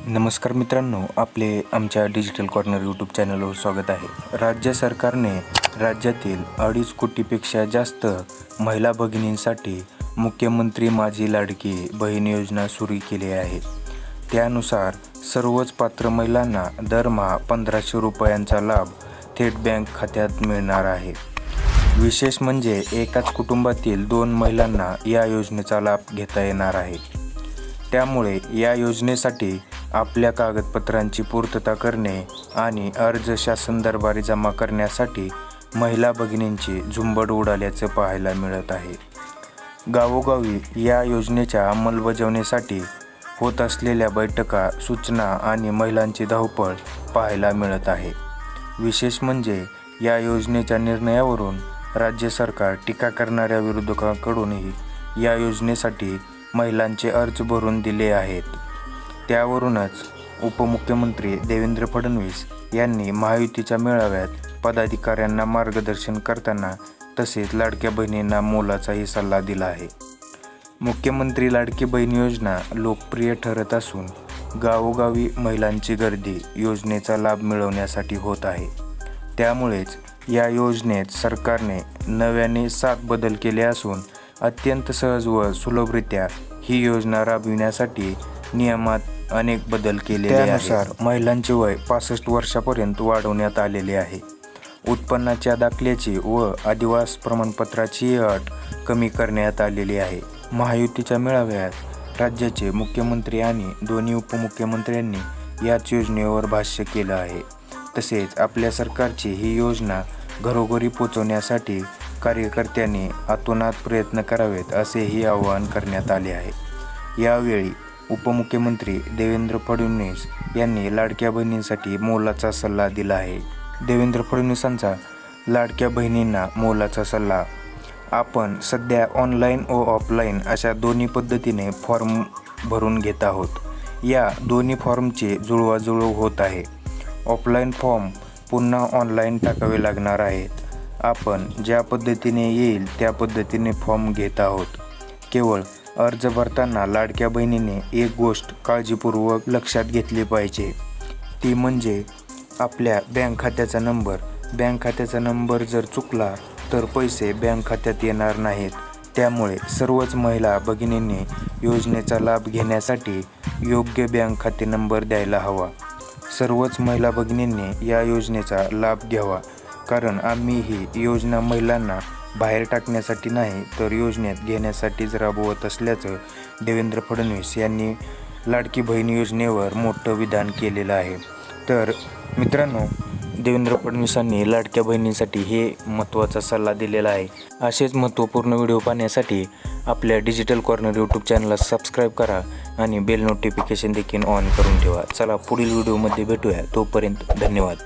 नमस्कार मित्रांनो, आमच्या डिजिटल कॉर्नर यूट्यूब चॅनलवर स्वागत आहे। राज्य सरकारने राज्यातील 2.5 कोटीपेक्षा जास्त महिला भगिनींसाठी मुख्यमंत्री माझी लाडकी बहीण योजना सुरू केली आहे। त्यानुसार सर्वच पात्र महिलांना दरमहा 1500 रुपयांचा लाभ थेट बँक खात्यात मिळणार आहे। विशेष म्हणजे एकाच कुटुंबातील 2 महिलांना या योजनेचा लाभ घेता येणार आहे। त्यामुळे या योजनेसाठी आपल्या कागदपत्रांची पूर्तता करणे आणि अर्ज शासन दरबारी जमा करण्यासाठी महिला भगिनींची झुंबड उडाल्याचे पाहायला मिळत आहे। गावोगावी या योजनेच्या अंमलबजावणीसाठी होत असलेल्या बैठका, सूचना आणि महिलांची धावपळ पाहायला मिळत आहे। विशेष म्हणजे या योजनेच्या निर्णयावरून राज्य सरकार टीका करणाऱ्या विरोधकांकडूनही या योजनेसाठी महिलांचे अर्ज भरून दिले आहेत। त्यावरूनच उपमुख्यमंत्री देवेंद्र फडणवीस यांनी महायुतीच्या मेळाव्यात पदाधिकाऱ्यांना मार्गदर्शन करताना तसेच लाडक्या बहिणींना मोलाचाही सल्ला दिला आहे। मुख्यमंत्री लाडकी बहीण योजना लोकप्रिय ठरत असून गावोगावी महिलांची गर्दी योजनेचा लाभ मिळवण्यासाठी होत आहे। त्यामुळेच या योजनेत सरकारने नव्याने 7 बदल केले असून अत्यंत सहज व सुलभरित्या ही योजना राबविण्यासाठी नियमात अनेक बदल केलेले आहेत। त्यानुसार महिलांचे वय 65 वर्षापर्यंत वाढवण्यात आलेले आहे। उत्पन्नाच्या दाखल्याची व अधिवास प्रमाणपत्राची अट कमी करण्यात आलेली आहे। महायुतीच्या मेळाव्यात राज्याचे मुख्यमंत्री आणि दोन्ही उपमुख्यमंत्र्यांनी याच योजनेवर भाष्य केलं आहे। तसेच आपल्या सरकारची ही योजना घरोघरी पोहोचवण्यासाठी कार्यकर्त्यांनी अतोनात प्रयत्न करावेत असेही आवाहन करण्यात आले आहे। यावेळी उपमुख्यमंत्री देवेंद्र फडणवीस यांनी लाडक्या बहिणींसाठी मोलाचा सल्ला दिला आहे। देवेंद्र फडणवीसांचा लाडक्या बहिणींना मोलाचा सल्ला। आपण सध्या ऑनलाईन व ऑफलाईन अशा दोन्ही पद्धतीने फॉर्म भरून घेत आहोत। या दोन्ही फॉर्मची जुळवाजुळव होत आहे। ऑफलाईन फॉर्म पुन्हा ऑनलाईन टाकावे लागणार आहेत। आपण ज्या पद्धतीने येईल त्या पद्धतीने फॉर्म घेत आहोत। केवळ अर्ज भरताना लाडक्या बहिणीने एक गोष्ट काळजीपूर्वक लक्षात घेतली पाहिजे, ती म्हणजे आपल्या बँक खात्याचा नंबर जर चुकला तर पैसे बँक खात्यात येणार नाहीत। त्यामुळे सर्वच महिला भगिनींनी योजनेचा लाभ घेण्यासाठी योग्य बँक खाते नंबर द्यायला हवा। सर्वच महिला भगिनींनी या योजनेचा लाभ घ्यावा, कारण आम्ही ही योजना महिलांना बाहेर टाकण्यासाठी नाही तर योजनेत घेण्यासाठीच राबवत असल्याचं देवेंद्र फडणवीस यांनी लाडकी बहीण योजनेवर मोठं विधान केलेलं आहे। तर मित्रांनो, देवेंद्र फडणवीसांनी लाडक्या बहिणींसाठी हे महत्त्वाचा सल्ला दिलेला आहे। असेच महत्त्वपूर्ण व्हिडिओ पाहण्यासाठी आपल्या डिजिटल कॉर्नर यूट्यूब चॅनलला सबस्क्राईब करा आणि बेल नोटिफिकेशन देखील ऑन करून ठेवा। चला पुढील व्हिडिओमध्ये भेटूया, तोपर्यंत धन्यवाद।